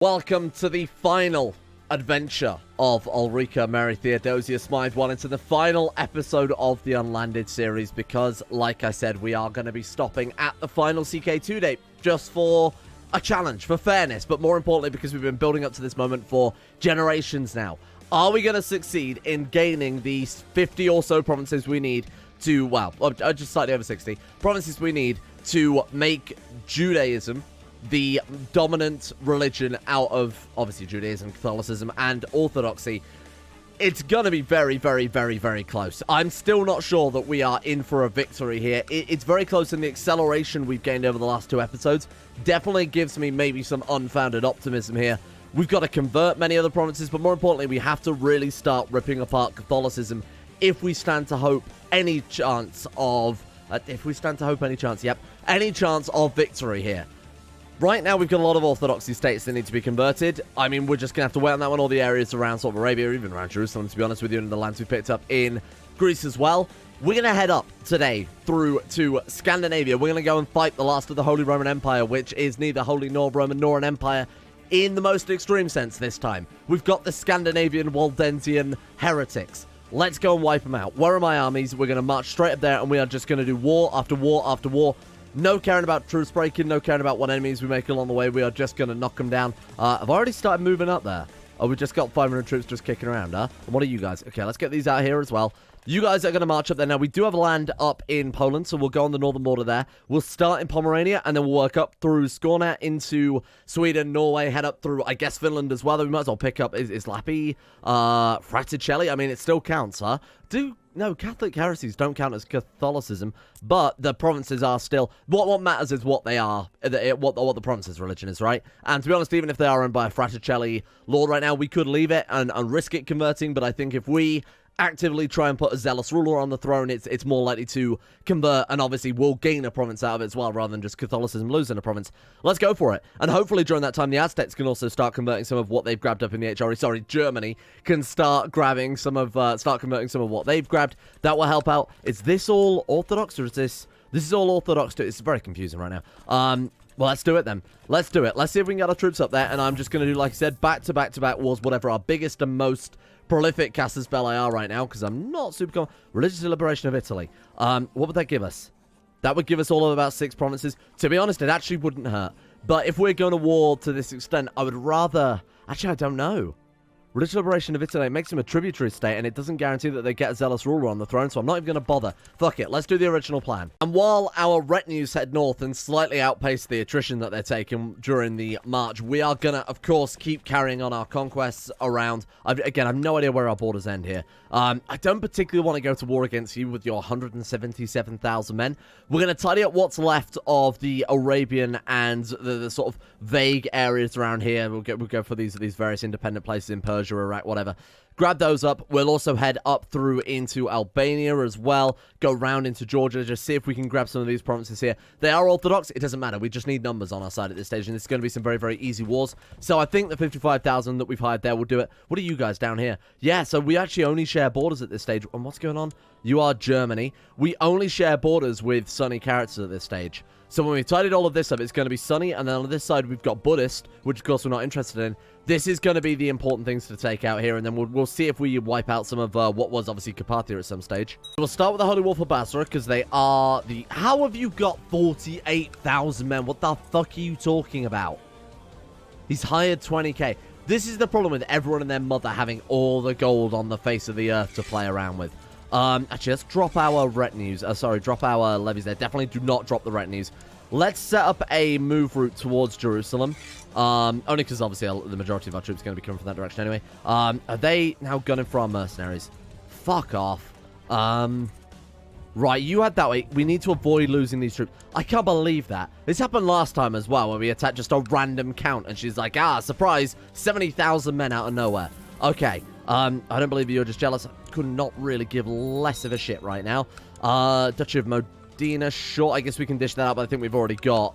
Welcome to the final adventure of Ulrika Mary Theodosia Smythe 1 into the final episode of the Unlanded series because, like I said, we are going to be stopping at the final CK2 date just for a challenge, for fairness, but more importantly because we've been building up to this moment for generations now. Are we going to succeed in gaining these 50 or so provinces we need to, well, just slightly over 60 provinces we need to make Judaism the dominant religion out of, obviously, Judaism, Catholicism, and Orthodoxy? It's going to be very, very, very, very close. I'm still not sure that we are in for a victory here. It's very close, and the acceleration we've gained over the last two episodes definitely gives me maybe some unfounded optimism here. We've got to convert many other provinces, but more importantly, we have to really start ripping apart Catholicism if we stand to hope any chance of... any chance of victory here. Right now, we've got a lot of Orthodoxy states that need to be converted. I mean, we're just going to have to wait on that one. All the areas around sort of Arabia, even around Jerusalem, to be honest with you, and the lands we picked up in Greece as well. We're going to head up today through to Scandinavia. We're going to go and fight the last of the Holy Roman Empire, which is neither Holy nor Roman nor an empire in the most extreme sense this time. We've got the Scandinavian Waldensian heretics. Let's go and wipe them out. Where are my armies? We're going to march straight up there, and we are just going to do war after war after war. No caring about truce breaking, no caring about what enemies we make along the way. We are just going to knock them down. I've already started moving up there. Oh, we just got 500 troops just kicking around, huh? And what are you guys? Okay, let's get these out here as well. You guys are going to march up there. Now, we do have land up in Poland, so we'll go on the northern border there. We'll start in Pomerania, and then we'll work up through Skåne into Sweden, Norway, head up through, I guess, Finland as well. Then we might as well pick up Islapi, Fraticelli. I mean, it still counts, huh? No, Catholic heresies don't count as Catholicism, but the provinces are still... What matters is what they are, what the province's religion is, right? And to be honest, even if they are owned by a Fraticelli lord right now, we could leave it and risk it converting, but I think if we actively try and put a zealous ruler on the throne, it's more likely to convert, and obviously we'll gain a province out of it as well, rather than just Catholicism losing a province. Let's go for it. And hopefully during that time, the Aztecs can also start converting some of what they've grabbed up in the HRE. Sorry, Germany can start grabbing some of, start converting some of what they've grabbed. That will help out. Is this all Orthodox, or is this is all Orthodox too? It's very confusing right now. Well, let's do it then. Let's do it. Let's see if we can get our troops up there, and I'm just going to do, like I said, back-to-back-to-back wars, whatever our biggest and most prolific casters belli are right now, because I'm not super... Religious liberation of Italy. What would that give us? That would give us all of about 6 provinces. To be honest, it actually wouldn't hurt. But if we're going to war to this extent, I would rather... Actually, I don't know. Religious liberation of Italy makes them a tributary state, and it doesn't guarantee that they get a zealous ruler on the throne, so I'm not even going to bother. Fuck it, let's do the original plan. And while our retinues head north and slightly outpace the attrition that they're taking during the march, we are going to, of course, keep carrying on our conquests around. Again, I have no idea where our borders end here. I don't particularly want to go to war against you with your 177,000 men. We're going to tidy up what's left of the Arabian and the sort of vague areas around here. We'll go for these various independent places in Persia, Iraq, whatever. Grab those up. We'll also head up through into Albania as well. Go round into Georgia. Just see if we can grab some of these provinces here. They are Orthodox. It doesn't matter. We just need numbers on our side at this stage. And it's going to be some very, very easy wars. So I think the 55,000 that we've hired there will do it. What are you guys down here? Yeah, so we actually only share borders at this stage. And what's going on? You are Germany. We only share borders with Sunni characters at this stage. So when we've tidied all of this up, it's going to be Sunni, and then on this side, we've got Buddhist, which, of course, we're not interested in. This is going to be the important things to take out here, and then we'll see if we wipe out some of what was, obviously, Carpathia at some stage. We'll start with the Holy Wolf of Basra, because they are the... How have you got 48,000 men? What the fuck are you talking about? He's hired 20k. This is the problem with everyone and their mother having all the gold on the face of the earth to play around with. Actually, let's drop our retinues. Drop our levies there. Definitely do not drop the retinues. Let's set up a move route towards Jerusalem. Only because, obviously, the majority of our troops are going to be coming from that direction anyway. Are they now gunning for our mercenaries? Fuck off. Right, you head that way. We need to avoid losing these troops. I can't believe that. This happened last time as well, when we attacked just a random count, and she's like, surprise, 70,000 men out of nowhere. Okay. I don't believe you're just jealous. I could not really give less of a shit right now. Duchy of Modena, sure. I guess we can dish that out, but I think we've already got,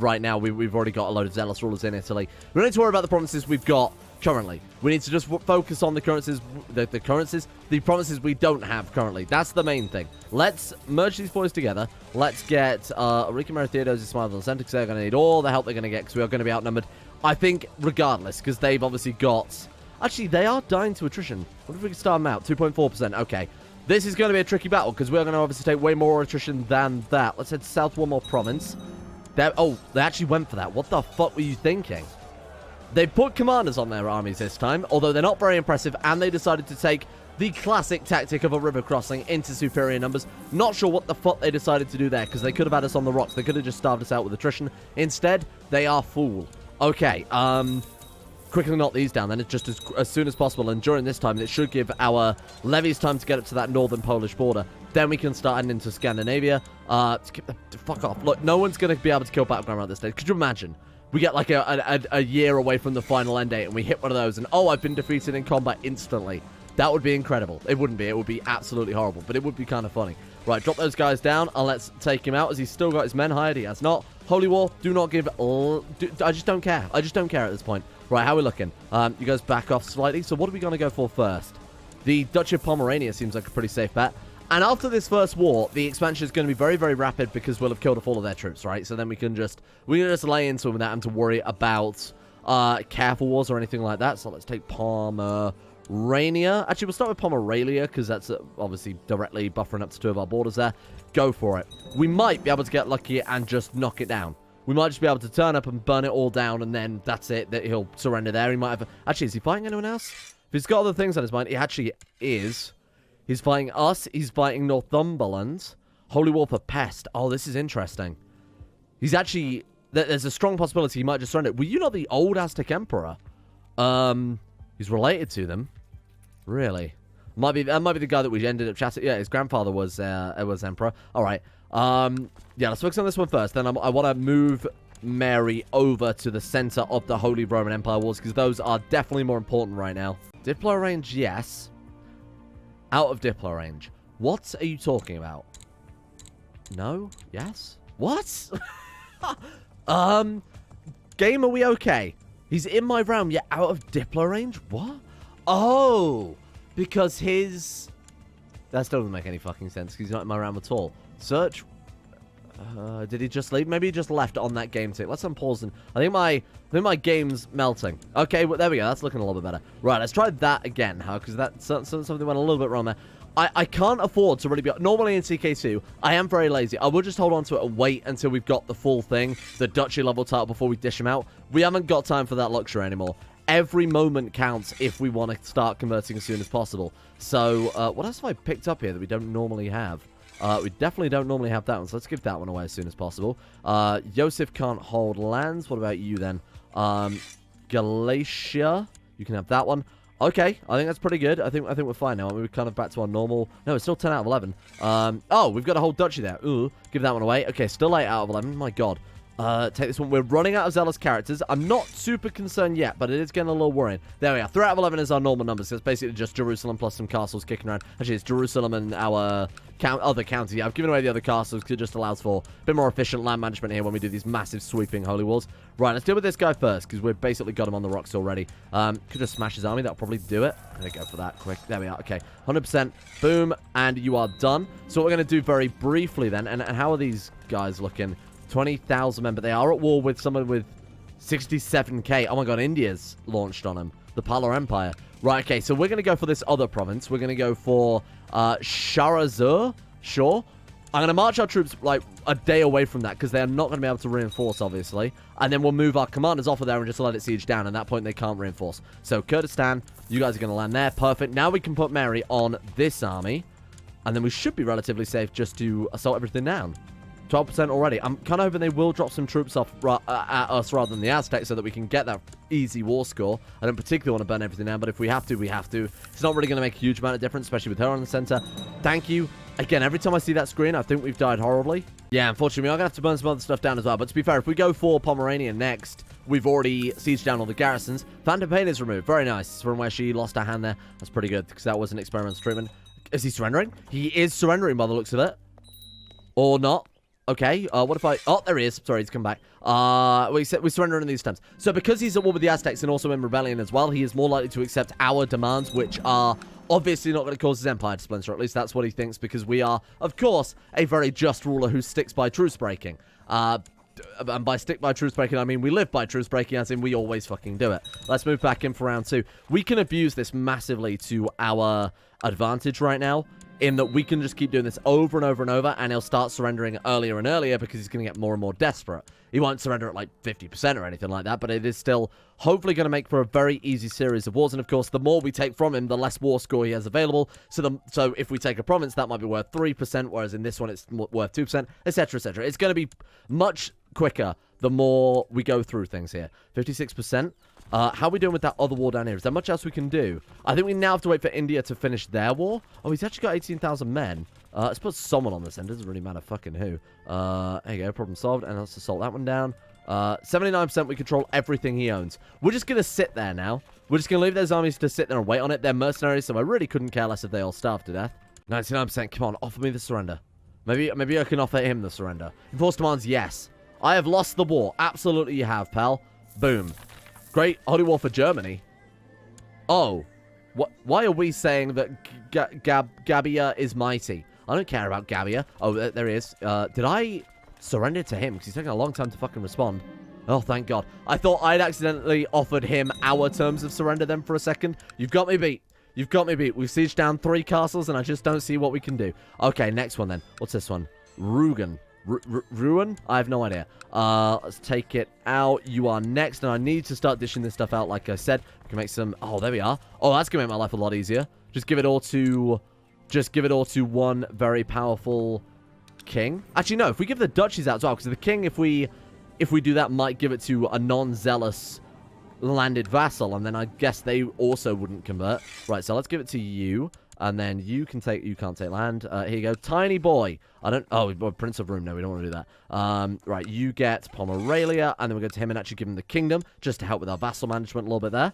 right now, we've already got a load of zealous rulers in Italy. We don't need to worry about the provinces we've got currently. We need to just focus on the provinces we don't have currently. That's the main thing. Let's merge these boys together. Let's get Ulrika Mary Theodosia Smythe on the center, because they're going to need all the help they're going to get, because we are going to be outnumbered. I think regardless, because they've obviously got... Actually, they are dying to attrition. What if we can start them out? 2.4%. Okay. This is going to be a tricky battle, because we're going to obviously take way more attrition than that. Let's head south one more province. Oh, they actually went for that. What the fuck were you thinking? They put commanders on their armies this time, although they're not very impressive, and they decided to take the classic tactic of a river crossing into superior numbers. Not sure what the fuck they decided to do there, because they could have had us on the rocks. They could have just starved us out with attrition. Instead, they are fool. Okay, quickly knock these down then, just as soon as possible, and during this time, it should give our levies time to get up to that northern Polish border. Then we can start heading into Scandinavia. Fuck off. Look, no one's going to be able to kill Battleground around this stage. Could you imagine? We get like a year away from the final end date, and we hit one of those, and oh, I've been defeated in combat instantly. That would be incredible. It wouldn't be. It would be absolutely horrible, but it would be kind of funny. Right, drop those guys down, and let's take him out. Has he still got his men hired? He has not. Holy War, do not give... I just don't care. I just don't care at this point. Right, how are we looking? You guys back off slightly. So what are we going to go for first? The Duchy of Pomerania seems like a pretty safe bet. And after this first war, the expansion is going to be very, very rapid because we'll have killed off all of their troops, right? So then we can just lay into them without having to worry about careful wars or anything like that. So let's take Pomerania. Actually, we'll start with Pomeralia because that's obviously directly buffering up to 2 of our borders there. Go for it. We might be able to get lucky and just knock it down. We might just be able to turn up and burn it all down, and then that's it. That he'll surrender there. He might have... Actually, is he fighting anyone else? If he's got other things on his mind, he actually is. He's fighting us. He's fighting Northumberland. Holy War for Pest. Oh, this is interesting. He's actually... There's a strong possibility he might just surrender. Were you not the old Aztec Emperor? He's related to them. Really? That might be the guy that we ended up chatting. Yeah, his grandfather was Emperor. All right. Yeah, let's focus on this one first. Then I want to move Mary over to the center of the Holy Roman Empire wars, because those are definitely more important right now. Diplo range, yes. Out of Diplo range. What are you talking about? No? Yes? What? Game, are we okay? He's in my realm, yet out of Diplo range? What? Oh! Because his... That still doesn't make any fucking sense, because he's not in my realm at all. Search... did he just leave? Maybe he just left on that game tick. Let's unpause and... I think my game's melting. Okay, well, there we go. That's looking a little bit better. Right, let's try that again, huh? Because that something went a little bit wrong there. I can't afford to really be... Normally in CK2, I am very lazy. I will just hold on to it and wait until we've got the full thing, the Duchy level title, before we dish him out. We haven't got time for that luxury anymore. Every moment counts if we want to start converting as soon as possible. So, what else have I picked up here that we don't normally have? We definitely don't normally have that one, so let's give that one away as soon as possible. Joseph can't hold lands. What about you then? Galatia, you can have that one. Okay, I think that's pretty good. I think we're fine now. We're kind of back to our normal... No, it's still 10 out of 11. Oh, we've got a whole duchy there. Ooh, give that one away. Okay, still 8 out of 11. My God. Take this one. We're running out of zealous characters. I'm not super concerned yet, but it is getting a little worrying. There we are. 3 out of 11 is our normal numbers. So it's basically just Jerusalem plus some castles kicking around. Actually, it's Jerusalem and our other counties. Yeah, I've given away the other castles because it just allows for a bit more efficient land management here when we do these massive sweeping holy wars. Right, let's deal with this guy first because we've basically got him on the rocks already. Could just smash his army. That'll probably do it. I'm going to go for that quick. There we are. Okay, 100%. Boom, and you are done. So what we're going to do very briefly then, and how are these guys looking? 20,000 men, but they are at war with someone with 67k. Oh my God, India's launched on them. The Pala Empire. Right, okay, so we're going to go for this other province. We're going to go for Sharazur. Sure. I'm going to march our troops like a day away from that because they're not going to be able to reinforce, obviously. And then we'll move our commanders off of there and just let it siege down. At that point, they can't reinforce. So, Kurdistan, you guys are going to land there. Perfect. Now we can put Mary on this army. And then we should be relatively safe just to assault everything down. 12% already. I'm kind of hoping they will drop some troops off at us rather than the Aztecs so that we can get that easy war score. I don't particularly want to burn everything down, but if we have to, we have to. It's not really going to make a huge amount of difference, especially with her on the center. Thank you. Again, every time I see that screen, I think we've died horribly. Yeah, unfortunately, we are going to have to burn some other stuff down as well. But to be fair, if we go for Pomerania next, we've already sieged down all the garrisons. Phantom Pain is removed. Very nice. From where she lost her hand there. That's pretty good because that was an experimental treatment. Is he surrendering? He is surrendering by the looks of it. Or not. Okay, what if I... Oh, there he is. Sorry, he's come back. We surrender in these terms. So because he's at war with the Aztecs and also in rebellion as well, he is more likely to accept our demands, which are obviously not going to cause his empire to splinter. At least that's what he thinks, because we are, of course, a very just ruler who sticks by truce breaking. And by stick by truce breaking, I mean we live by truce breaking, as in we always fucking do it. Let's move back in for round 2. We can abuse this massively to our advantage right now, in that we can just keep doing this over and over and over, and he'll start surrendering earlier and earlier because he's going to get more and more desperate. He won't surrender at like 50% or anything like that, but it is still hopefully going to make for a very easy series of wars. And of course, the more we take from him, the less war score he has available. So if we take a province, that might be worth 3%, whereas in this one it's worth 2%, etc., etc. It's going to be much quicker the more we go through things here. 56%. How are we doing with that other war down here? Is there much else we can do? I think we now have to wait for India to finish their war. Oh, he's actually got 18,000 men. Let's put someone on this end. Doesn't really matter fucking who. There you go. Problem solved. And let's assault that one down. 79% we control everything he owns. We're just going to sit there now. We're just going to leave those armies to sit there and wait on it. They're mercenaries, so I really couldn't care less if they all starved to death. 99%. Come on, offer me the surrender. Maybe I can offer him the surrender. Enforce demands, yes. I have lost the war. Absolutely you have, pal. Boom. Great holy war for Germany. Oh. Why are we saying that Gabia is mighty? I don't care about Gabia. Oh, there he is. Did I surrender to him? Because he's taking a long time to fucking respond. Oh, thank God. I thought I'd accidentally offered him our terms of surrender then for a second. You've got me beat. You've got me beat. We've sieged down 3 castles, and I just don't see what we can do. Okay, next one then. What's this one? Rugen. Ruin? I have no idea. Let's take it out. You are next, and I need to start dishing this stuff out, like I said. We can make some... Oh, there we are. Oh, that's going to make my life a lot easier. Just give it all to one very powerful king. Actually, no. If we give the duchies out as well, because the king, if we do that, might give it to a non-zealous landed vassal, and then I guess they also wouldn't convert. Right, so let's give it to you. And then you can't take land. Here you go. Tiny boy. Prince of Room. No, we don't want to do that. Right, you get Pomerania. And then we go to him and actually give him the kingdom. Just to help with our vassal management a little bit there.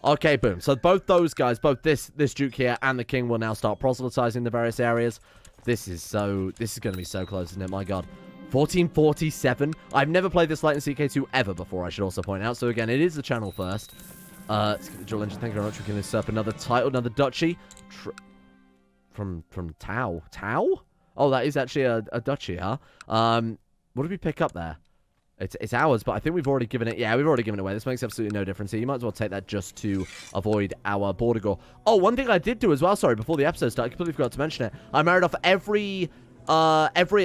Okay, boom. So both those guys, both this duke here and the king will now start proselytizing the various areas. This is going to be so close, isn't it? My God. 1447. I've never played this late in CK2 ever before, I should also point out. So again, it is the channel first. Let's get the drill engine. Thank you very much. We can usurp another title, another duchy. From Tau. Tau? Oh, that is actually a duchy, huh? What did we pick up there? It's ours, but I think we've already given it... Yeah, we've already given it away. This makes absolutely no difference here. You might as well take that just to avoid our border gore. Oh, one thing I did do as well, sorry, before the episode started, I completely forgot to mention it. I married off every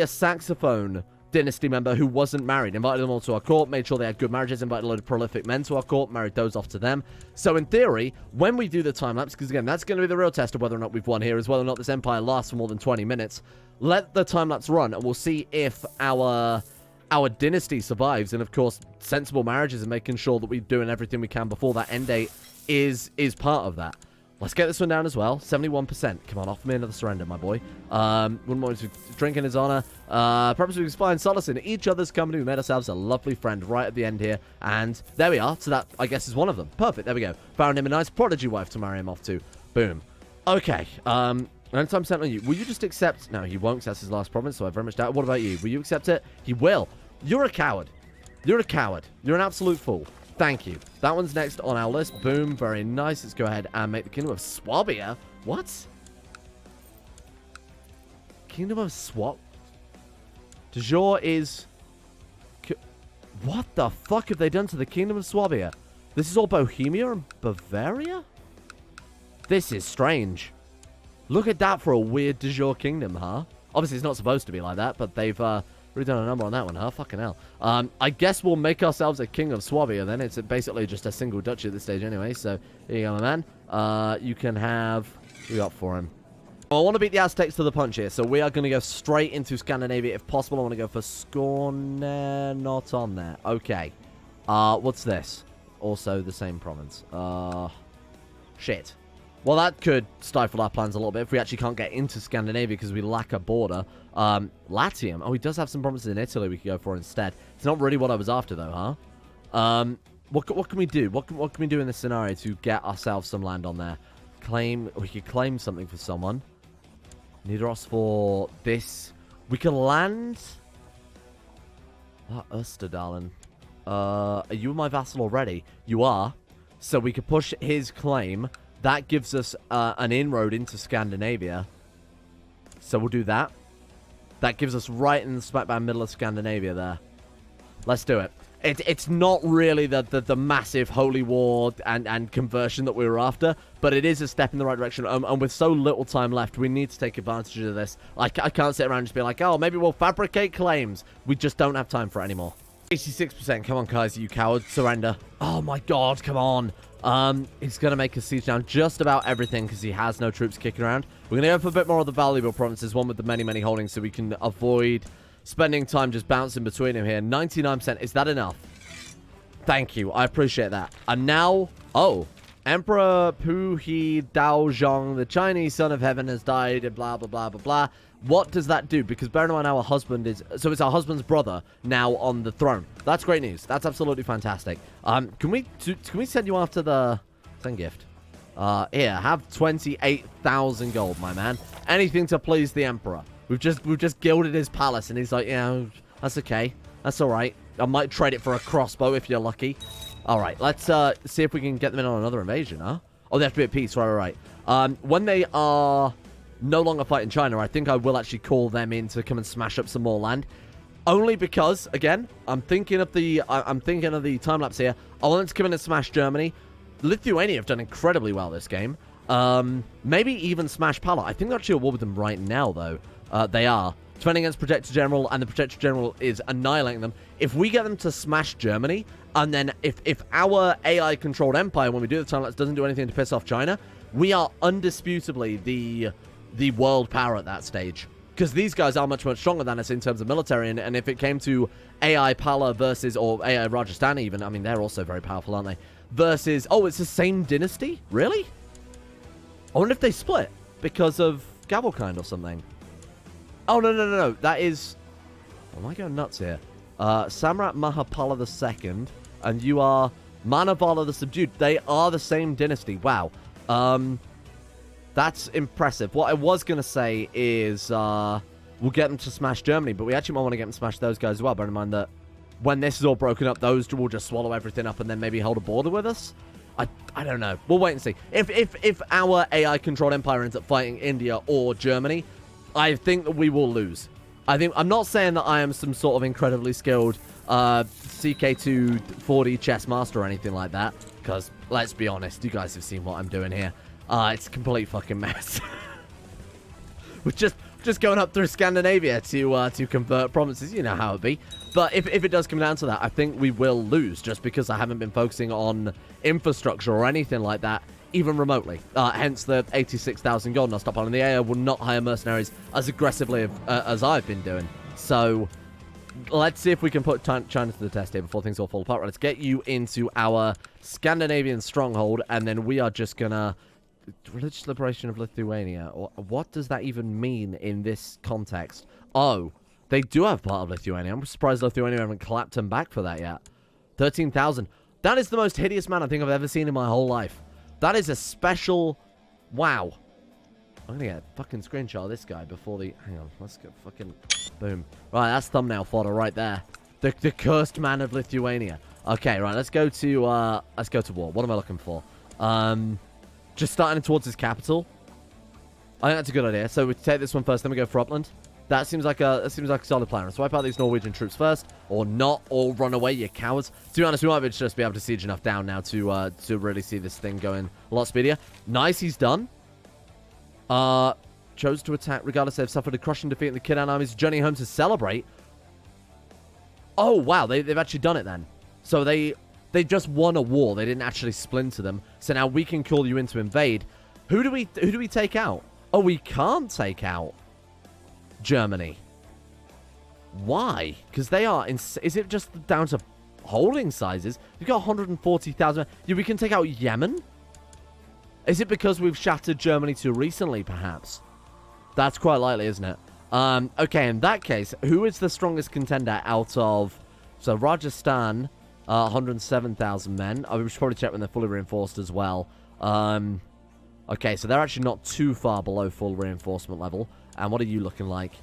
saxophone dynasty member who wasn't married, invited them all to our court, made sure they had good marriages, invited a load of prolific men to our court, married those off to them. So in theory, when we do the time lapse, because again, that's going to be the real test of whether or not we've won here, is whether or not this empire lasts for more than 20 minutes. Let the time lapse run, and we'll see if our dynasty survives. And of course, sensible marriages and making sure that we're doing everything we can before that end date is part of that. Let's get this one down as well. 71%. Come on, offer me another surrender, my boy. Wouldn't want to drink in his honor. Perhaps we can find solace in each other's company. We made ourselves a lovely friend right at the end here. And there we are. So that, I guess, is one of them. Perfect. There we go. Found him a nice prodigy wife to marry him off to. Boom. Okay. Anytime sent on you. Will you just accept... No, he won't. That's his last province, so I very much doubt. What about you? Will you accept it? He will. You're a coward. You're a coward. You're an absolute fool. Thank you. That one's next on our list. Boom. Very nice. Let's go ahead and make the Kingdom of Swabia. What? Kingdom of Swab... De jure is... What the fuck have they done to the Kingdom of Swabia? This is all Bohemia and Bavaria? This is strange. Look at that for a weird de jure kingdom, huh? Obviously, it's not supposed to be like that, but they've... We've done a number on that one, huh? Fucking hell. I guess we'll make ourselves a king of Swabia then. It's basically just a single duchy at this stage anyway. So, here you go, my man. You can have... What we got for him? I want to beat the Aztecs to the punch here. So, we are going to go straight into Scandinavia if possible. I want to go for Scorn... Not on there. Okay. What's this? Also the same province. Shit. Well, that could stifle our plans a little bit if we actually can't get into Scandinavia because we lack a border. Latium. Oh, he does have some provinces in Italy we could go for instead. It's not really what I was after, though, huh? What can we do? What can we do in this scenario to get ourselves some land on there? We could claim something for someone. Nidaros for this. We can land... Österdalen. Are you my vassal already? You are. So we could push his claim... That gives us an inroad into Scandinavia. So we'll do that. That gives us right in the smack bang middle of Scandinavia there. Let's do it. It's not really the massive holy war and conversion that we were after, but it is a step in the right direction. And with so little time left, we need to take advantage of this. I can't sit around and just be like, oh, maybe we'll fabricate claims. We just don't have time for it anymore. 86%. Come on, Kaiser, you coward. Surrender. Oh, my God. Come on. He's going to make a siege down just about everything because he has no troops kicking around. We're going to go for a bit more of the valuable provinces, one with the many, many holdings, so we can avoid spending time just bouncing between him here. 99%. Is that enough? Thank you. I appreciate that. And now... Oh. Emperor Puhi Daozhong, the Chinese son of heaven, has died, and blah, blah, blah, blah, blah. What does that do? Because bear in mind our husband is... So it's our husband's brother now on the throne. That's great news. That's absolutely fantastic. Can we send you after the... Send gift. Here, have 28,000 gold, my man. Anything to please the emperor. We've just gilded his palace, and he's like, yeah, that's okay. That's all right. I might trade it for a crossbow if you're lucky. All right, let's see if we can get them in on another invasion, huh? Oh, they have to be at peace. Right. When they are no longer fighting China, I think I will actually call them in to come and smash up some more land. Only because, again, I'm thinking of the time lapse here. I want them to come in and smash Germany. Lithuania have done incredibly well this game. Maybe even smash Pala. I think they're actually at war with them right now, though. They are. Defending against Protector General, and the Protector General is annihilating them. If we get them to smash Germany, and then if our AI-controlled empire, when we do the time lapse, doesn't do anything to piss off China, we are undisputably the world power at that stage. Because these guys are much, much stronger than us in terms of military, and if it came to AI Pala versus, or AI Rajasthan even, I mean, they're also very powerful, aren't they? Versus, oh, it's the same dynasty? Really? I wonder if they split because of Gavelkind or something. Oh, no. That is... Am I going nuts here? Samrat Mahapala II, and you are Manavala the Subdued. They are the same dynasty. Wow. That's impressive. What I was going to say is we'll get them to smash Germany, but we actually might want to get them to smash those guys as well. Bear in mind that when this is all broken up, those will just swallow everything up and then maybe hold a border with us. I don't know. We'll wait and see. If our AI-controlled empire ends up fighting India or Germany, I think that we will lose. I'm not saying that I am some sort of incredibly skilled CK2 4D chess master or anything like that, because let's be honest, you guys have seen what I'm doing here. It's a complete fucking mess. We're just going up through Scandinavia to convert provinces. You know how it be. But if it does come down to that, I think we will lose just because I haven't been focusing on infrastructure or anything like that, even remotely. Hence the 86,000 gold. And I'll stop on the AI will not hire mercenaries as aggressively as I've been doing. So let's see if we can put China to the test here before things all fall apart. Right, let's get you into our Scandinavian stronghold, and then we are just gonna... Religious liberation of Lithuania. What does that even mean in this context? Oh, they do have part of Lithuania. I'm surprised Lithuania haven't clapped them back for that yet. 13,000. That is the most hideous man I think I've ever seen in my whole life. That is a special... Wow. I'm going to get a fucking screenshot of this guy before the... Hang on. Let's go fucking... Boom. Right, that's thumbnail fodder right there. The cursed man of Lithuania. Okay, right. Let's go to war. What am I looking for? Just starting towards his capital. I think that's a good idea. So we take this one first, then we go for Upland. That seems like a solid plan. Let's wipe out these Norwegian troops first, or not, or run away, you cowards. To be honest, we might just be able to siege enough down now to really see this thing going a lot speedier. Nice, he's done. Chose to attack regardless they've suffered a crushing defeat in the Kiddan armies, journeying home to celebrate. Oh wow, they've actually done it then. So they just won a war. They didn't actually splinter them. So now we can call you in to invade. Who do we take out? Oh, we can't take out Germany. Why? Because they are... Is it just down to holding sizes? We've got 140,000. Yeah, we can take out Yemen? Is it because we've shattered Germany too recently, perhaps? That's quite likely, isn't it? Okay, in that case, who is the strongest contender out of... So, Rajasthan... 107,000 men. We should probably check when they're fully reinforced as well. Okay, so they're actually not too far below full reinforcement level. And what are you looking like?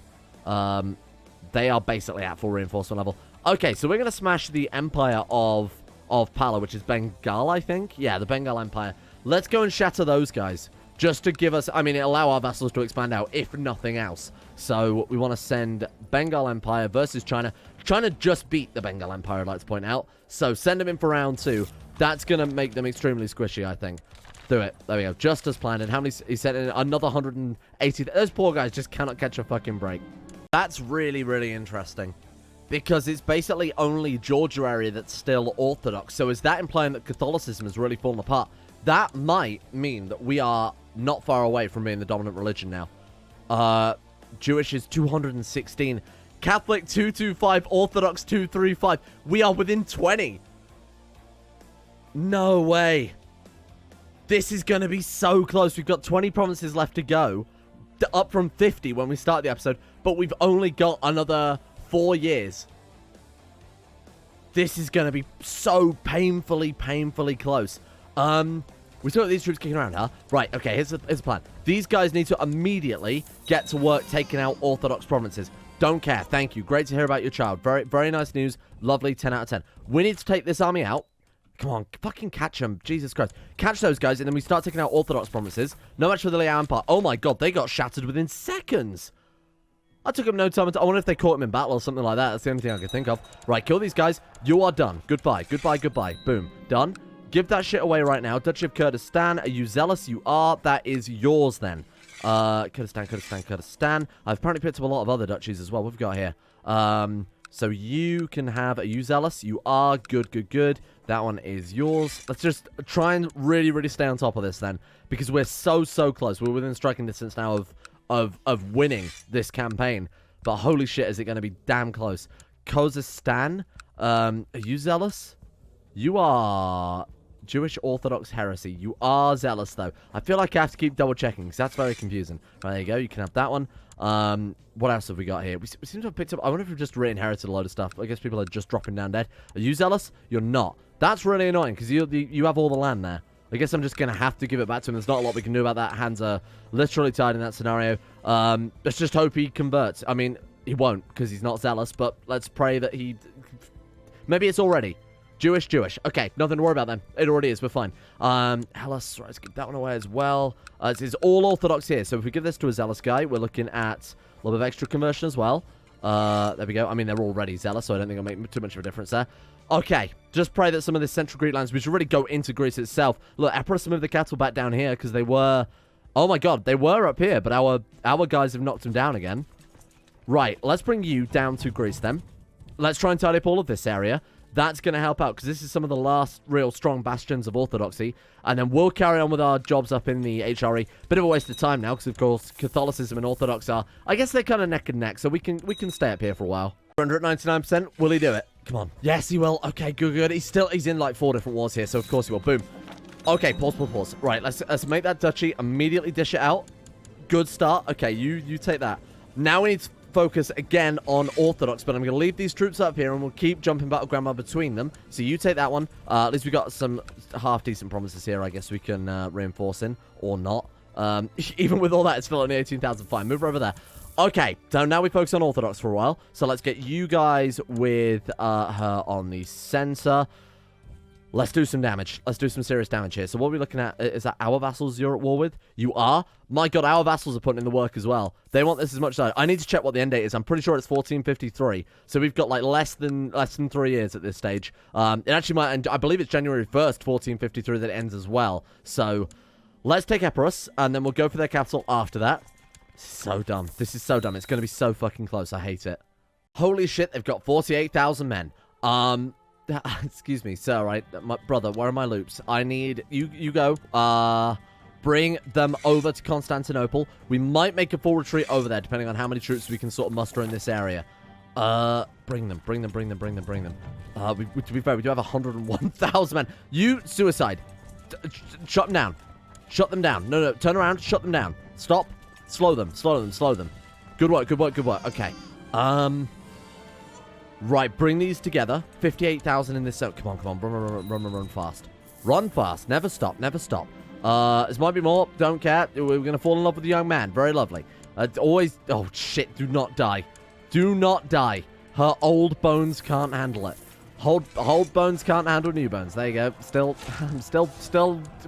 They are basically at full reinforcement level. Okay, so we're going to smash the empire of Pala, which is Bengal, I think. Yeah, the Bengal Empire. Let's go and shatter those guys. just to give us, I mean, it'll allow our vassals to expand out, if nothing else. So we want to send Bengal Empire versus China. China just beat the Bengal Empire, I'd like to point out. So send them in for round 2. That's going to make them extremely squishy, I think. Do it. There we go. Just as planned. And how many? He sent in another 180. Those poor guys just cannot catch a fucking break. That's really, really interesting. Because it's basically only Georgia area that's still Orthodox. So is that implying that Catholicism has really fallen apart? That might mean that we are not far away from being the dominant religion now. Jewish is 216. Catholic 225. Orthodox 235. We are within 20. No way. This is going to be so close. We've got 20 provinces left to go. Up from 50 when we start the episode. But we've only got another 4 years. This is going to be so painfully close. We still got these troops kicking around, huh? Right, okay, here's the plan. These guys need to immediately get to work taking out Orthodox provinces. Don't care. Thank you. Great to hear about your child. Very, very nice news. Lovely. 10 out of 10. We need to take this army out. Come on, fucking catch them. Jesus Christ. Catch those guys, and then we start taking out Orthodox provinces. No match for the Liao Empire. Oh my god, they got shattered within seconds. I took them no time. I wonder if they caught him in battle or something like that. That's the only thing I could think of. Right, kill these guys. You are done. Goodbye. Goodbye, goodbye. Boom. Done. Give that shit away right now. Duchy of Kurdistan. Are you zealous? You are. That is yours then. Kurdistan. I've apparently picked up a lot of other duchies as well. What have we got here? So you can have... Are you zealous? You are. Good. That one is yours. Let's just try and really stay on top of this then. Because we're so close. We're within striking distance now of winning this campaign. But holy shit, is it going to be damn close. Kazakhstan. Are you zealous? You are... Jewish Orthodox heresy. You are zealous, though. I feel like I have to keep double-checking, because that's very confusing. Right, there you go. You can have that one. What else have we got here? We seem to have picked up... I wonder if we've just re-inherited a load of stuff. I guess people are just dropping down dead. Are you zealous? You're not. That's really annoying, because you have all the land there. I guess I'm just going to have to give it back to him. There's not a lot we can do about that. Hands are literally tied in that scenario. Let's just hope he converts. I mean, he won't, because he's not zealous, but let's pray that he... Maybe it's already... Jewish. Okay, nothing to worry about then. It already is. We're fine. Hellas. Right, let's give that one away as well. This is all Orthodox here. So if we give this to a zealous guy, we're looking at a little bit of extra conversion as well. There we go. I mean, they're already zealous, so I don't think it'll make too much of a difference there. Okay, just pray that some of this central Greek lands, we should really go into Greece itself. Look, Epirus moved the cattle back down here because they were... Oh my god, they were up here, but our guys have knocked them down again. Right, let's bring you down to Greece then. Let's try and tidy up all of this area. That's going to help out, because this is some of the last real strong bastions of Orthodoxy. And then we'll carry on with our jobs up in the HRE. Bit of a waste of time now, because of course Catholicism and Orthodox are... I guess they're kind of neck and neck, so we can stay up here for a while. 199%. Will he do it? Come on. Yes, he will. Okay, good. He's in like 4 different wars here, so of course he will. Boom. Okay, pause. Right, let's make that duchy. Immediately dish it out. Good start. Okay, you take that. Now we need to focus again on Orthodox, but I'm going to leave these troops up here and we'll keep jumping battleground between them. So you take that one. At least we got some half-decent promises here, I guess we can reinforce in, or not. Even with all that, it's still only 18,000. Fine, move over there. Okay, so now we focus on Orthodox for a while. So let's get you guys with her on the center. Let's do some damage. Let's do some serious damage here. So what are we looking at? Is that our vassals you're at war with? You are? My god, our vassals are putting in the work as well. They want this as much as I need to check what the end date is. I'm pretty sure it's 1453. So we've got like less than 3 years at this stage. It actually might end, I believe it's January 1st, 1453 that it ends as well. So let's take Epirus and then we'll go for their capital after that. So dumb. This is so dumb. It's going to be so fucking close. I hate it. Holy shit, they've got 48,000 men. Excuse me, sir, right? My brother, where are my loops? I need... You go. Bring them over to Constantinople. We might make a full retreat over there, depending on how many troops we can sort of muster in this area. Bring them. To be fair, we do have 101,000 men. You, suicide. Shut them down. Shut them down. No, turn around, shut them down. Stop. Slow them. Good work. Okay. Right, bring these together. 58,000 in this zone. Come on. Run fast. Run fast. Never stop. This might be more. Don't care. We're going to fall in love with the young man. Very lovely. Always... Oh, shit. Do not die. Her old bones can't handle it. Hold bones can't handle new bones. There you go. Still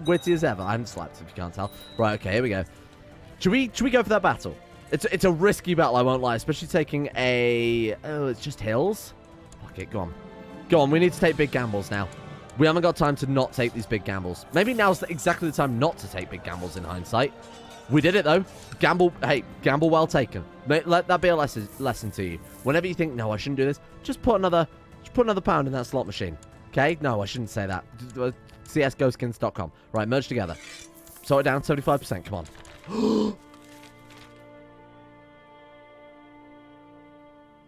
witty as ever. I'm slapped if you can't tell. Right, okay, here we go. Should we go for that battle? It's a risky battle, I won't lie, especially taking a... Oh, it's just hills? Fuck it, go on. Go on, we need to take big gambles now. We haven't got time to not take these big gambles. Maybe now's exactly the time not to take big gambles in hindsight. We did it, though. Gamble, hey, gamble well taken. Let that be a lesson to you. Whenever you think, no, I shouldn't do this, just put another pound in that slot machine. Okay? No, I shouldn't say that. CSGoskins.com. Right, merge together. Sort it down, 75%, come on.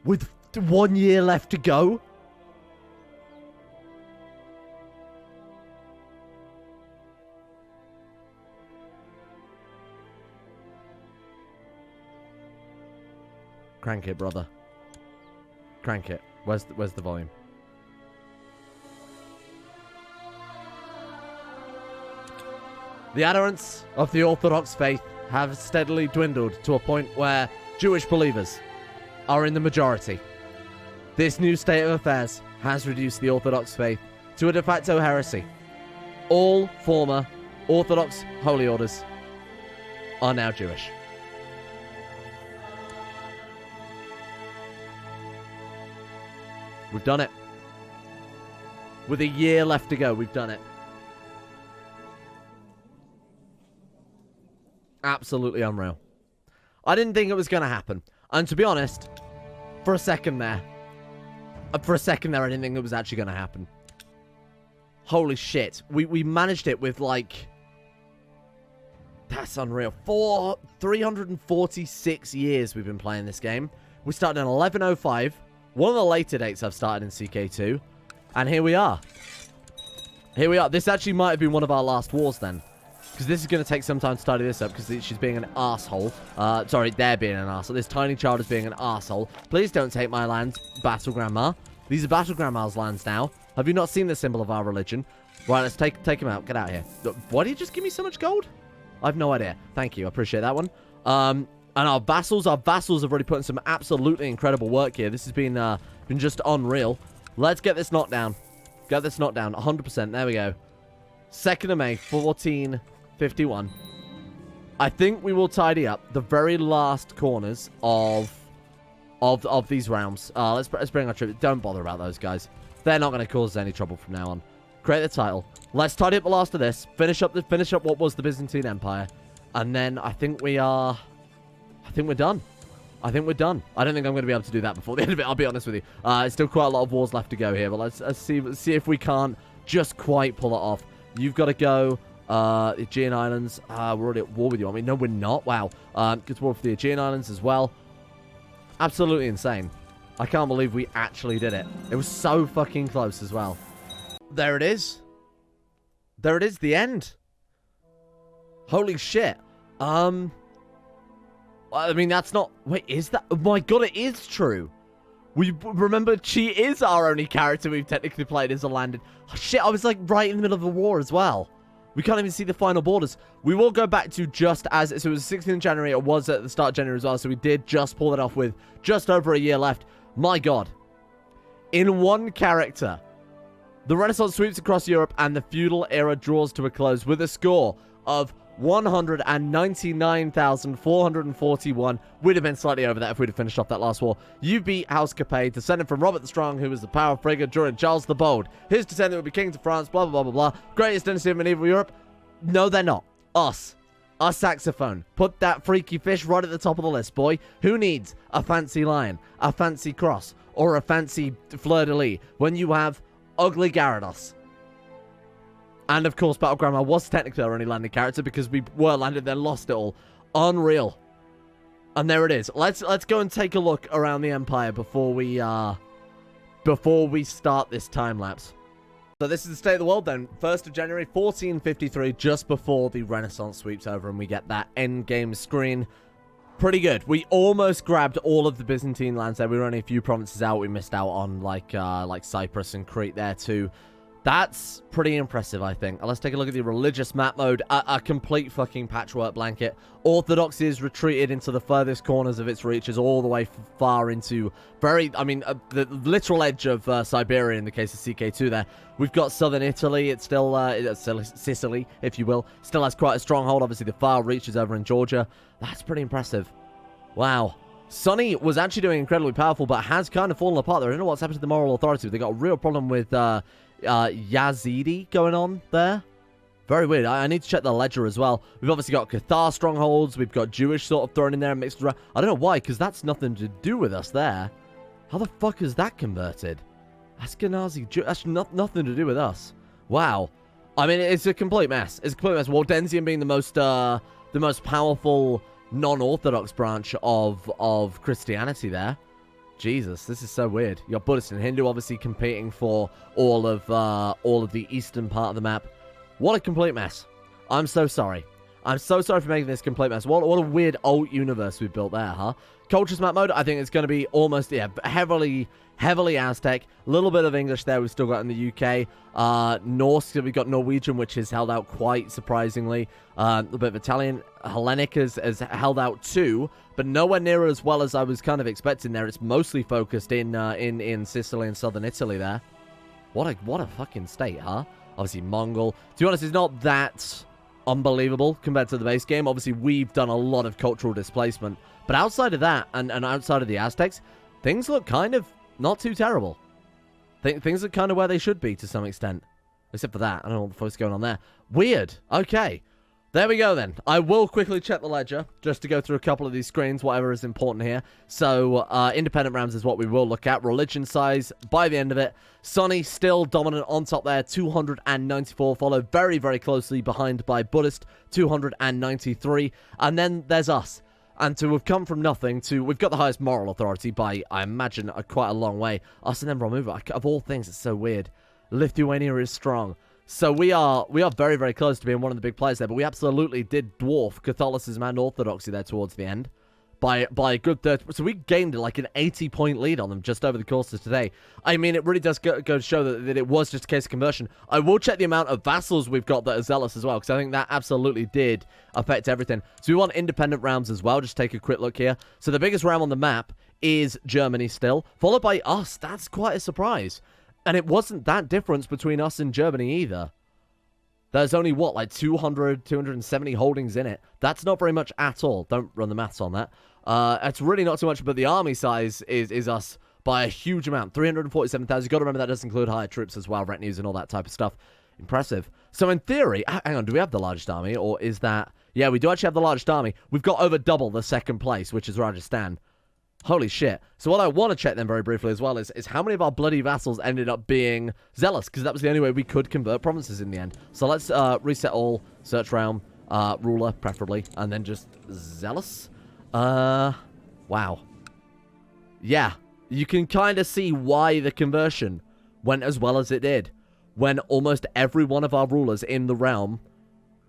With 1 year left to go? Crank it, brother. Crank it. Where's the volume? The adherents of the Orthodox faith have steadily dwindled to a point where Jewish believers are in the majority. This new state of affairs has reduced the Orthodox faith to a de facto heresy. All former Orthodox holy orders are now Jewish. We've done it. With a year left to go, we've done it. Absolutely unreal. I didn't think it was going to happen. And to be honest, for a second there, I didn't think it was actually going to happen. Holy shit. We managed it with, like... That's unreal. 346 years we've been playing this game. We started in 1105. One of the later dates I've started in CK2. And here we are. Here we are. This actually might have been one of our last wars then. Because this is going to take some time to study this up. Because she's being an arsehole. Sorry, they're being an arsehole. This tiny child is being an arsehole. Please don't take my lands, Battle Grandma. These are Battle Grandma's lands now. Have you not seen the symbol of our religion? Right, let's take him out. Get out of here. Why do you just give me so much gold? I have no idea. Thank you. I appreciate that one. And our vassals have already put in some absolutely incredible work here. This has been just unreal. Let's get this knocked down. Get this knocked down. 100%. There we go. 2nd of May, 1451. I think we will tidy up the very last corners of these realms. Let's bring our troops. Don't bother about those guys. They're not going to cause us any trouble from now on. Create the title. Let's tidy up the last of this. Finish up what was the Byzantine Empire. And then I think we're done. I think we're done. I don't think I'm going to be able to do that before the end of it, I'll be honest with you. It's still quite a lot of wars left to go here, but let's see if we can't just quite pull it off. You've got to go. The Aegean Islands. We're already at war with you. I mean, no, we're not. Wow. Good war for the Aegean Islands as well. Absolutely insane. I can't believe we actually did it. It was so fucking close as well. There it is. There it is, the end. Holy shit. I mean, that's not... Wait, is that... Oh my god, it is true. We remember she is our only character we've technically played as a landed. Oh, shit, I was like right in the middle of the war as well. We can't even see the final borders. We will go back to just as... So it was 16th of January. It was at the start of January as well. So we did just pull it off with just over a year left. My god. In one character, the Renaissance sweeps across Europe and the feudal era draws to a close with a score of 199,441. We'd have been slightly over that if we'd have finished off that last war. You beat House Capet, descended from Robert the Strong, who was the power figure during Charles the Bold. His descendant would be kings of France, blah, blah, blah, blah, blah. Greatest dynasty of medieval Europe. No, they're not. Us. Our saxophone. Put that freaky fish right at the top of the list, boy. Who needs a fancy lion, a fancy cross, or a fancy fleur-de-lis when you have ugly Gyarados? And, of course, Battle Grandma was technically our only landed character because we were landed, then lost it all. Unreal. And there it is. Let's go and take a look around the Empire before we start this time lapse. So this is the state of the world then. 1st of January, 1453, just before the Renaissance sweeps over and we get that end game screen. Pretty good. We almost grabbed all of the Byzantine lands there. We were only a few provinces out. We missed out on like Cyprus and Crete there too. That's pretty impressive, I think. Let's take a look at the religious map mode. A complete fucking patchwork blanket. Orthodoxy is retreated into the furthest corners of its reaches, all the way far into the literal edge of Siberia in the case of CK2 there. We've got southern Italy. It's still Sicily, if you will. Still has quite a stronghold. Obviously, the far reaches over in Georgia. That's pretty impressive. Wow. Sunny was actually doing incredibly powerful, but has kind of fallen apart there. I don't know what's happened to the moral authority. They got a real problem with Yazidi going on there. Very weird. I need to check the ledger as well. We've obviously got Cathar strongholds. We've got Jewish sort of thrown in there and mixed around. I don't know why, because that's nothing to do with us there. How the fuck is that converted? Ashkenazi Jew. That's nothing to do with us. Wow. I mean, it's a complete mess. It's a complete mess. Waldensian being the most powerful non-Orthodox branch of Christianity there. Jesus, this is so weird. You got Buddhist and Hindu obviously competing for all of the eastern part of the map. What a complete mess. I'm so sorry. I'm so sorry for making this complete mess. What a weird old universe we've built there, huh? Cultures map mode, I think it's going to be almost, heavily Aztec. A little bit of English there we've still got in the UK. Norse, we've got Norwegian, which has held out quite surprisingly. A little bit of Italian. Hellenic has held out too, but nowhere near as well as I was kind of expecting there. It's mostly focused in Sicily and southern Italy there. What a fucking state, huh? Obviously, Mongol. To be honest, it's not that unbelievable compared to the base game. Obviously, we've done a lot of cultural displacement. But outside of that, and outside of the Aztecs, things look kind of not too terrible. Things are kind of where they should be to some extent. Except for that. I don't know what the fuck's going on there. Weird. Okay. There we go then. I will quickly check the ledger just to go through a couple of these screens, whatever is important here. So, independent realms is what we will look at. Religion size by the end of it. Sunny still dominant on top there, 294, followed very, very closely behind by Buddhist, 293. And then there's us. And to have come from nothing to, we've got the highest moral authority by, I imagine, quite a long way. Us and then Romuva, of all things, it's so weird. Lithuania is strong. So we are very, very close to being one of the big players there, but we absolutely did dwarf Catholicism and Orthodoxy there towards the end by a good 30. So we gained like an 80-point lead on them just over the course of today. I mean, it really does go to show that it was just a case of conversion. I will check the amount of vassals we've got that are zealous as well, because I think that absolutely did affect everything. So we want independent realms as well. Just take a quick look here. So the biggest realm on the map is Germany still, followed by us. That's quite a surprise. And it wasn't that difference between us and Germany either. There's only, what, like 270 holdings in it. That's not very much at all. Don't run the maths on that. It's really not too much, but the army size is us by a huge amount. 347,000. You've got to remember that does include hired troops as well, retinues and all that type of stuff. Impressive. So in theory, hang on, do we have the largest army? Or is that... Yeah, we do actually have the largest army. We've got over double the second place, which is Rajasthan. Holy shit. So what I want to check then very briefly as well is how many of our bloody vassals ended up being zealous, because that was the only way we could convert provinces in the end. So let's reset all, search realm, ruler preferably, and then just zealous. Wow. Yeah, you can kind of see why the conversion went as well as it did, when almost every one of our rulers in the realm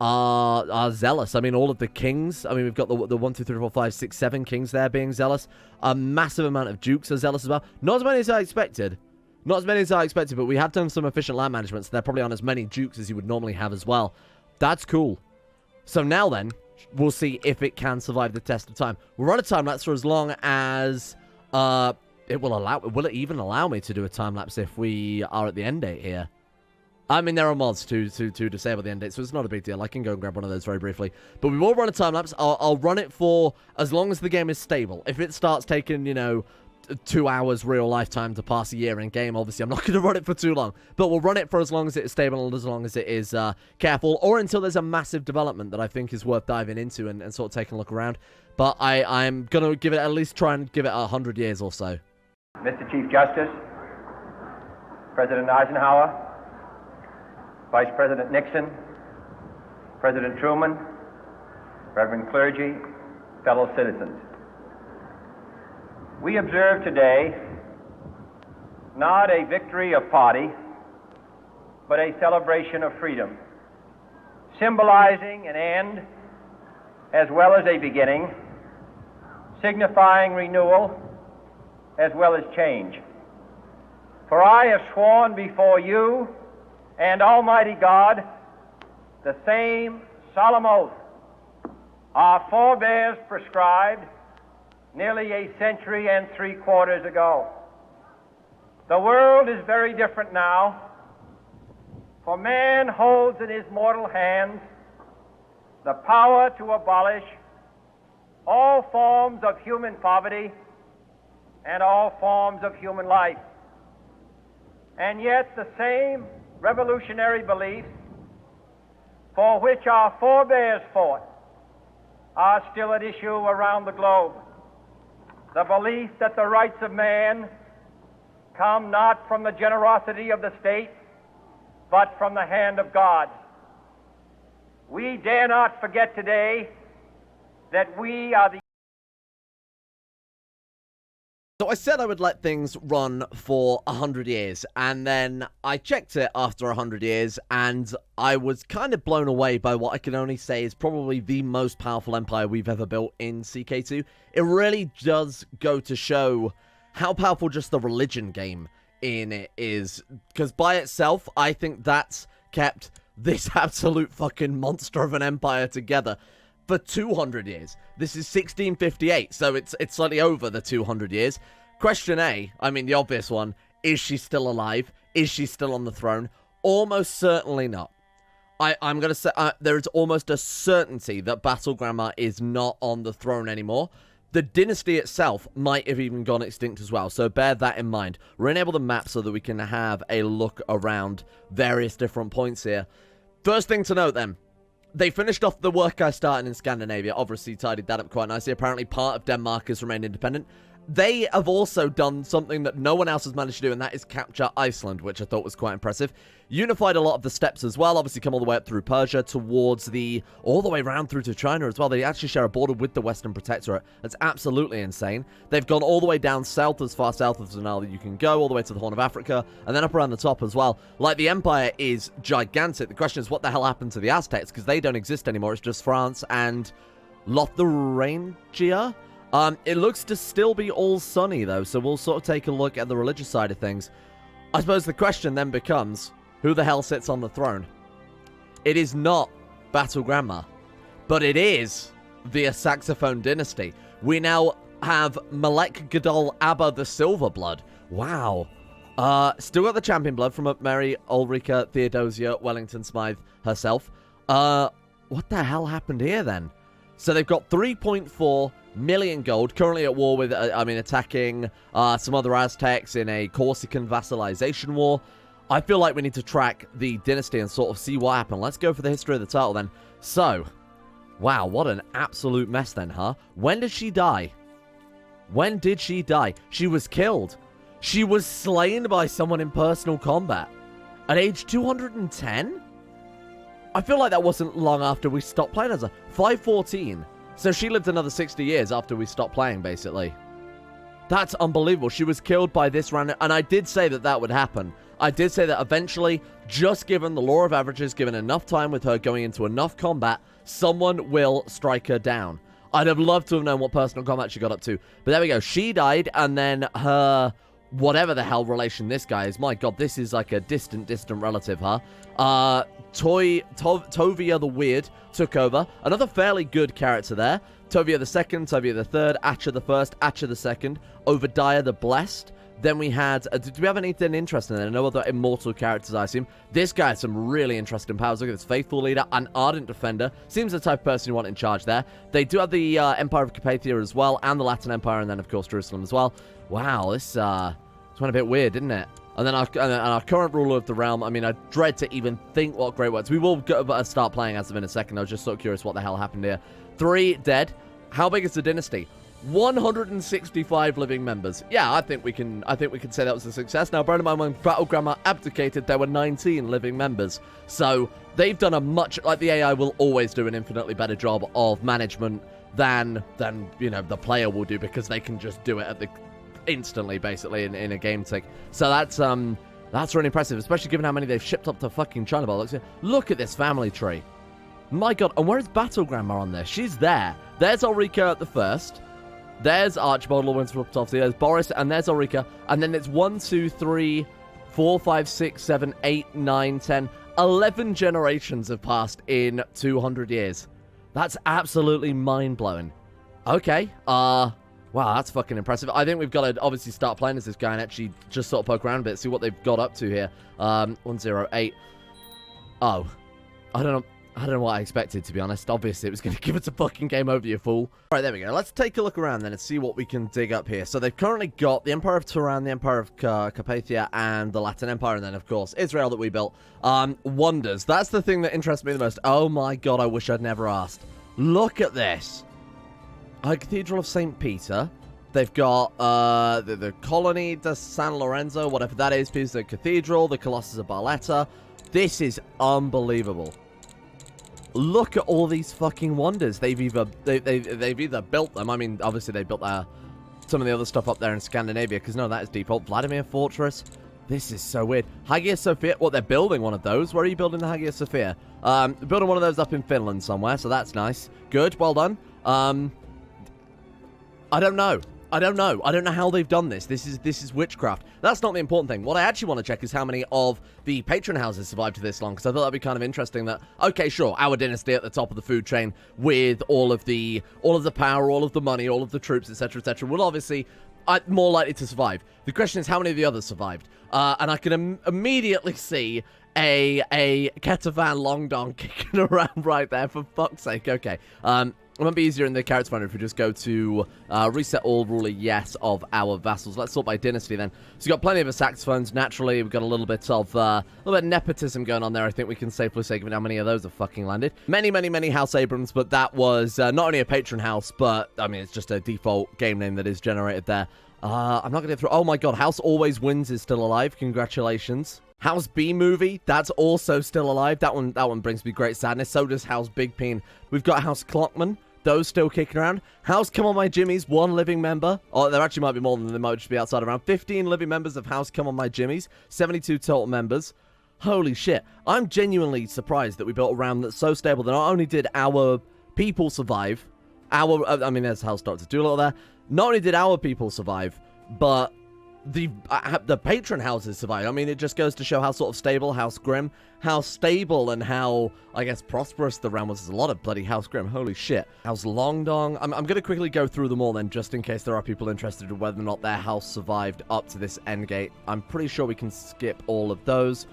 are zealous. I mean, all of the kings. I mean, we've got the 1, 2, 3, 4, 5, 6, 7 kings there being zealous. A massive amount of dukes are zealous as well. Not as many as I expected. Not as many as I expected, but we have done some efficient land management, so there probably aren't as many dukes as you would normally have as well. That's cool. So now then, we'll see if it can survive the test of time. We'll run a time lapse for as long as it will allow. Will it even allow me to do a time lapse if we are at the end date here? I mean, there are mods to disable the end date, so it's not a big deal. I can go and grab one of those very briefly. But we will run a time-lapse. I'll run it for as long as the game is stable. If it starts taking, 2 hours real lifetime to pass a year in game, obviously I'm not going to run it for too long. But we'll run it for as long as it is stable and as long as it is careful, or until there's a massive development that I think is worth diving into and sort of taking a look around. But I'm going to give it, at least try and give it 100 years or so. Mr. Chief Justice, President Eisenhower, Vice President Nixon, President Truman, Reverend clergy, fellow citizens. We observe today not a victory of party, but a celebration of freedom, symbolizing an end as well as a beginning, signifying renewal as well as change. For I have sworn before you and Almighty God the same solemn oath our forebears prescribed nearly a century and 3/4 ago. The world is very different now, for man holds in his mortal hands the power to abolish all forms of human poverty and all forms of human life. And yet the same revolutionary beliefs for which our forebears fought are still at issue around the globe. The belief that the rights of man come not from the generosity of the state, but from the hand of God. We dare not forget today that we are the... So I said I would let things run for 100 years, and then I checked it after 100 years, and I was kind of blown away by what I can only say is probably the most powerful empire we've ever built in CK2. It really does go to show how powerful just the religion game in it is, because by itself, I think that's kept this absolute fucking monster of an empire together for 200 years. This is 1658, so it's slightly over the 200 years. Question A, I mean the obvious one, is she still alive? Is she still on the throne? Almost certainly not. I'm going to say there is almost a certainty that Battle Grandma is not on the throne anymore. The dynasty itself might have even gone extinct as well, so bear that in mind. We're enable the map so that we can have a look around various different points here. First thing to note then, they finished off the work I started in Scandinavia, obviously tidied that up quite nicely. Apparently part of Denmark has remained independent. They have also done something that no one else has managed to do, and that is capture Iceland, which I thought was quite impressive. Unified a lot of the steppes as well, obviously come all the way up through Persia towards all the way around through to China as well. They actually share a border with the Western Protectorate. That's absolutely insane. They've gone all the way down south, as far south as now that you can go, all the way to the Horn of Africa, and then up around the top as well. Like, the empire is gigantic. The question is, what the hell happened to the Aztecs? Because they don't exist anymore. It's just France and Lotharingia. It looks to still be all sunny, though, so we'll sort of take a look at the religious side of things. I suppose the question then becomes, who the hell sits on the throne? It is not Battle Grandma, but it is the Saxophone dynasty. We now have Malek Gadol Abba the Silverblood. Wow. Still got the champion blood from Mary Ulrika Theodosia Wellington Smythe herself. What the hell happened here, then? So they've got 3.4 million gold, currently at war with, attacking some other Aztecs in a Corsican vassalization war. I feel like we need to track the dynasty and sort of see what happened. Let's go for the history of the title then. So, wow, what an absolute mess then, huh? When did she die? When did she die? She was killed. She was slain by someone in personal combat. At age 210? I feel like that wasn't long after we stopped playing as a 514. So she lived another 60 years after we stopped playing, basically. That's unbelievable. She was killed by this random... And I did say that that would happen. I did say that eventually, just given the law of averages, given enough time with her going into enough combat, someone will strike her down. I'd have loved to have known what personal combat she got up to. But there we go. She died, and then her... whatever the hell relation this guy is. My god, this is like a distant relative, huh? Tovia the Weird took over. Another fairly good character there. Tovia the Second, Tovia the Third, Atcha the First, Atcha the Second, Obadiah the Blessed. Then we had... did we have anything interesting there? No other immortal characters, I assume. This guy has some really interesting powers. Look at this Faithful Leader, an Ardent Defender. Seems the type of person you want in charge there. They do have the Empire of Carpathia as well, and the Latin Empire, and then, of course, Jerusalem as well. Wow, this went a bit weird, didn't it? And then our current ruler of the realm, I mean, I dread to even think what great words. We will start playing as of in a second. I was just sort of curious what the hell happened here. 3 dead. How big is the dynasty? 165 living members. Yeah, I think we can say that was a success. Now, bear in mind, when Battle Grandma abdicated, there were 19 living members. So they've done a much, like, the AI will always do an infinitely better job of management than you know, the player will do, because they can just do it at the instantly, basically, in a game tick. So that's really impressive, especially given how many they've shipped up to fucking China. Look at this family tree. My god, and where is Battle Grandma on this? She's there. There's Ulrika at the first. There's Archibald Lawrence from top. There's Boris, and there's Ulrika. And then it's 1, 2, 3, 4, 5, 6, 7, 8, 9, 10, 11 generations have passed in 200 years. That's absolutely mind-blowing. Okay, wow, that's fucking impressive. I think we've got to obviously start playing as this guy and actually just sort of poke around a bit, see what they've got up to here. 108. Oh, I don't know what I expected, to be honest. Obviously, it was going to give us a fucking game over, you fool. All right, there we go. Let's take a look around then and see what we can dig up here. So they've currently got the Empire of Turan, the Empire of Carpathia, and the Latin Empire, and then, of course, Israel that we built. Wonders. That's the thing that interests me the most. Oh my god, I wish I'd never asked. Look at this. A Cathedral of St. Peter. They've got the Colony de San Lorenzo, whatever that is, Pisa Cathedral, the Colossus of Barletta. This is unbelievable. Look at all these fucking wonders. They've either built them. I mean, obviously they built some of the other stuff up there in Scandinavia, because no, that is default. Vladimir Fortress. This is so weird. Hagia Sophia. What, they're building one of those? Where are you building the Hagia Sophia? Building one of those up in Finland somewhere, so that's nice. Good, well done. I don't know. I don't know how they've done this. This is witchcraft. That's not the important thing. What I actually want to check is how many of the patron houses survived to this long, because I thought that'd be kind of interesting that, okay, sure, our dynasty at the top of the food chain with all of the power, all of the money, all of the troops, etc., will obviously more likely to survive. The question is how many of the others survived. And I can immediately see a Ketavan Longdong kicking around right there, for fuck's sake. Okay. It might be easier in the character finder if we just go to reset all ruler yes of our vassals. Let's sort by dynasty then. So you've got plenty of the saxophones. Naturally, we've got a little bit of nepotism going on there. I think we can safely say, given how many of those have fucking landed. Many House Abrams, but that was not only a patron house, but I mean, it's just a default game name that is generated there. I'm not going to get through. Oh my god, House Always Wins is still alive. Congratulations. House B Movie, that's also still alive. That one brings me great sadness. So does House Big Peen. We've got House Clockman. Those still kicking around. House Come On My Jimmies, 1 living member. Oh, there actually might be more than they might just be outside around. 15 living members of House Come On My Jimmies. 72 total members. Holy shit. I'm genuinely surprised that we built a round that's so stable that not only did our people survive, I mean, there's House Dr. Doolittle there. Not only did our people survive, but the patron houses survive. I mean, it just goes to show how sort of stable House Grim, how stable and how, I guess, prosperous the realm was. There's a lot of bloody House Grim. Holy shit. House Longdong. I'm going to quickly go through them all then, just in case there are people interested in whether or not their house survived up to this endgate. I'm pretty sure we can skip all of those.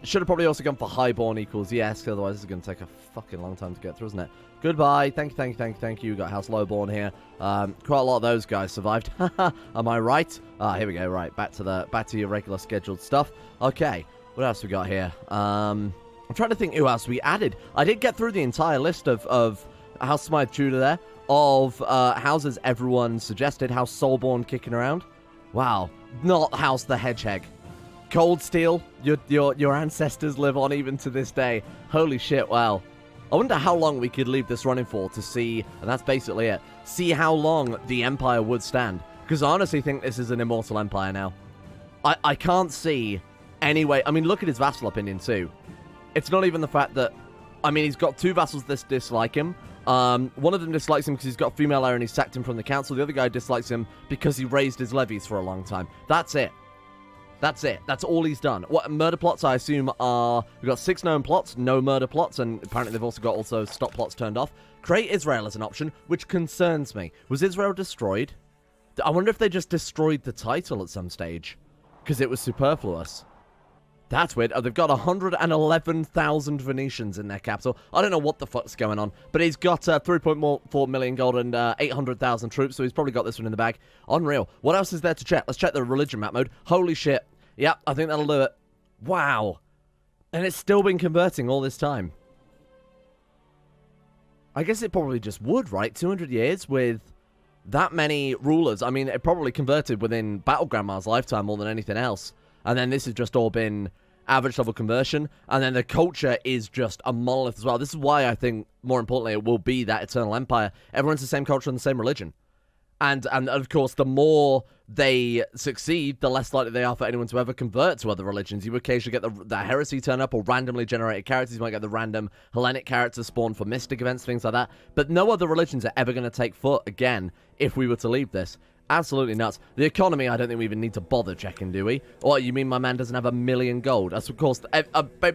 Should have probably also gone for highborn equals yes, otherwise this is going to take a fucking long time to get through, isn't it? Goodbye. Thank you. We got House Lowborn here. Quite a lot of those guys survived. Am I right? Here we go. Right, back to your regular scheduled stuff. Okay, what else we got here? I'm trying to think who else we added. I did get through the entire list of House Smythe Tudor there, of houses everyone suggested. House Soulborn kicking around. Wow, not House the Hedgehog. Cold Steel, your ancestors live on even to this day. Holy shit, wow. I wonder how long we could leave this running for to see, and that's basically it, see how long the Empire would stand. Because I honestly think this is an immortal empire now. I can't see any way. I mean, look at his vassal opinion too. It's not even the fact that, I mean, he's got 2 vassals that dislike him. One of them dislikes him because he's got female heir and he sacked him from the council. The other guy dislikes him because he raised his levies for a long time. That's it. That's it. That's all he's done. What murder plots, I assume, are... We've got 6 known plots, no murder plots, and apparently they've also got stop plots turned off. Create Israel as an option, which concerns me. Was Israel destroyed? I wonder if they just destroyed the title at some stage, because it was superfluous. That's weird. Oh, they've got 111,000 Venetians in their capital. I don't know what the fuck's going on, but he's got 3.4 million gold and 800,000 troops, so he's probably got this one in the bag. Unreal. What else is there to check? Let's check the religion map mode. Holy shit. Yep, I think that'll do it. Wow. And it's still been converting all this time. I guess it probably just would, right? 200 years with that many rulers. I mean, it probably converted within Battle Grandma's lifetime more than anything else. And then this has just all been average level conversion. And then the culture is just a monolith as well. This is why I think, more importantly, it will be that eternal empire. Everyone's the same culture and the same religion. And of course, the more they succeed, the less likely they are for anyone to ever convert to other religions. You occasionally get the heresy turn up or randomly generated characters. You might get the random Hellenic characters spawned for mystic events, things like that. But no other religions are ever going to take foot again if we were to leave this. Absolutely nuts. The economy, I don't think we even need to bother checking, do we? Or you mean my man doesn't have 1 million gold? That's, of course,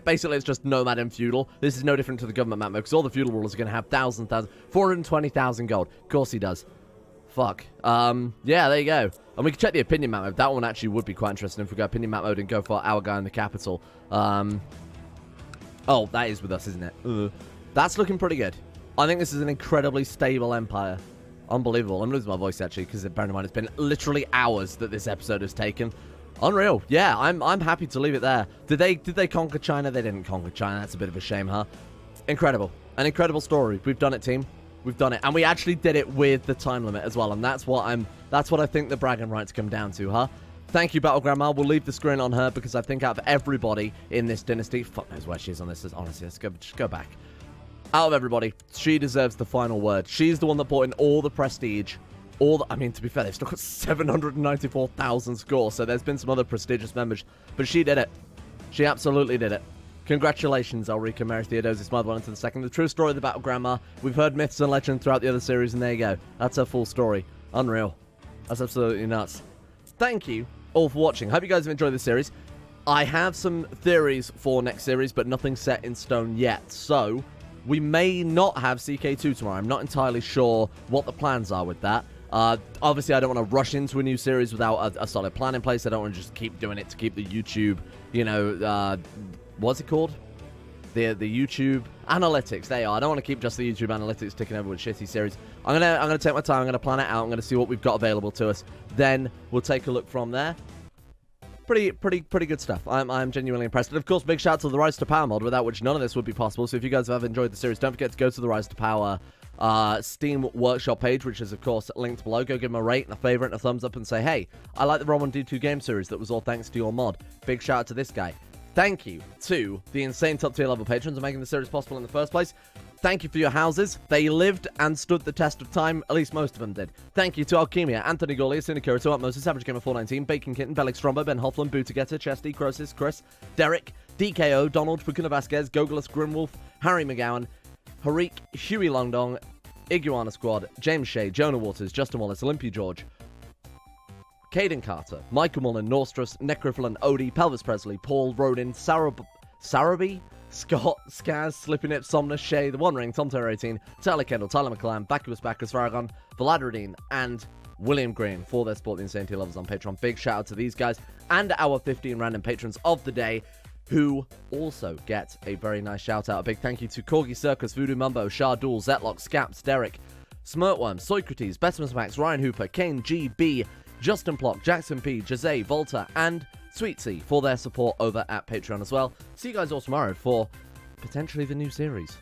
basically it's just nomad and feudal. This is no different to the government map mode, because all the feudal rulers are going to have 420,000 gold. Of course he does. Fuck. Yeah, there you go. And we can check the opinion map mode. That one actually would be quite interesting if we go opinion map mode and go for our guy in the capital. Oh, that is with us, isn't it? That's looking pretty good. I think this is an incredibly stable empire. Unbelievable. I'm losing my voice, actually, because bear in mind, it's been literally hours that this episode has taken. Unreal. Yeah, I'm happy to leave it there. Did they conquer China? They didn't conquer China. That's a bit of a shame, huh? Incredible. An incredible story. We've done it, team. We've done it. And we actually did it with the time limit as well. And that's what I think the bragging rights come down to, huh? Thank you, Battle Grandma. We'll leave the screen on her because I think out of everybody in this dynasty, fuck knows where she is on this. Honestly, let's just go back. Out of everybody, she deserves the final word. She's the one that brought in all the prestige. I mean, to be fair, they've still got 794,000 scores, so there's been some other prestigious members. But she did it. She absolutely did it. Congratulations, Ulrika, Mary Theodosis, Mother 1 into the second. The true story of the Battle Grandma. We've heard myths and legends throughout the other series, and there you go. That's her full story. Unreal. That's absolutely nuts. Thank you all for watching. Hope you guys have enjoyed this series. I have some theories for next series, but nothing set in stone yet. So we may not have CK2 tomorrow. I'm not entirely sure what the plans are with that. Obviously, I don't want to rush into a new series without a solid plan in place. I don't want to just keep doing it to keep the YouTube, you know, what's it called? The YouTube analytics. There you are. I don't want to keep just the YouTube analytics ticking over with shitty series. I'm gonna take my time. I'm gonna plan it out. I'm gonna see what we've got available to us. Then we'll take a look from there. Pretty good stuff. I'm genuinely impressed. And of course, big shout out to the Rise to Power mod, without which none of this would be possible. So if you guys have enjoyed the series, don't forget to go to the Rise to Power Steam Workshop page, which is of course linked below. Go give them a rate and a favorite and a thumbs up and say, hey, I like the Roman D2 game series. That was all thanks to your mod. Big shout out to this guy. Thank you to the insane top tier level patrons for making the series possible in the first place. Thank you for your houses. They lived and stood the test of time. At least most of them did. Thank you to Alchemia, Anthony Gaulia, Sinikura, to Moses, Average Gamer 419, Bacon Kitten, Belix Strombo, Ben Hoffland, Bootagetta, Chesty, Crosis, Chris, Derek, DKO, Donald, Fukuna Vasquez, Gogolus, Grimwolf, Harry McGowan, Harik, Huey Longdong, Iguana Squad, James Shea, Jonah Waters, Justin Wallace, Olympia George, Caden Carter, Michael Mullen, Norstrus, Necrophil and Odie, Pelvis Presley, Paul, Rodin, Sarabi, Scott, Skaz, Slippinip, Somnus, Shay, The One Ring, Tom Terror 18, Tyler Kendall, Tyler McClan, Bacchus Bacchus, Faragon, Valadradine, and William Green for their support the insane tier levels on Patreon. Big shout out to these guys and our 15 random patrons of the day who also get a very nice shout out. A big thank you to Corgi Circus, Voodoo Mumbo, Shardul, Zetlock, Scaps, Derek, Smirtworm, Socrates, Bestimus Max, Ryan Hooper, Kane GB, Justin Plock, Jackson P, Jose, Volta, and Sweetsy for their support over at Patreon as well. See you guys all tomorrow for potentially the new series.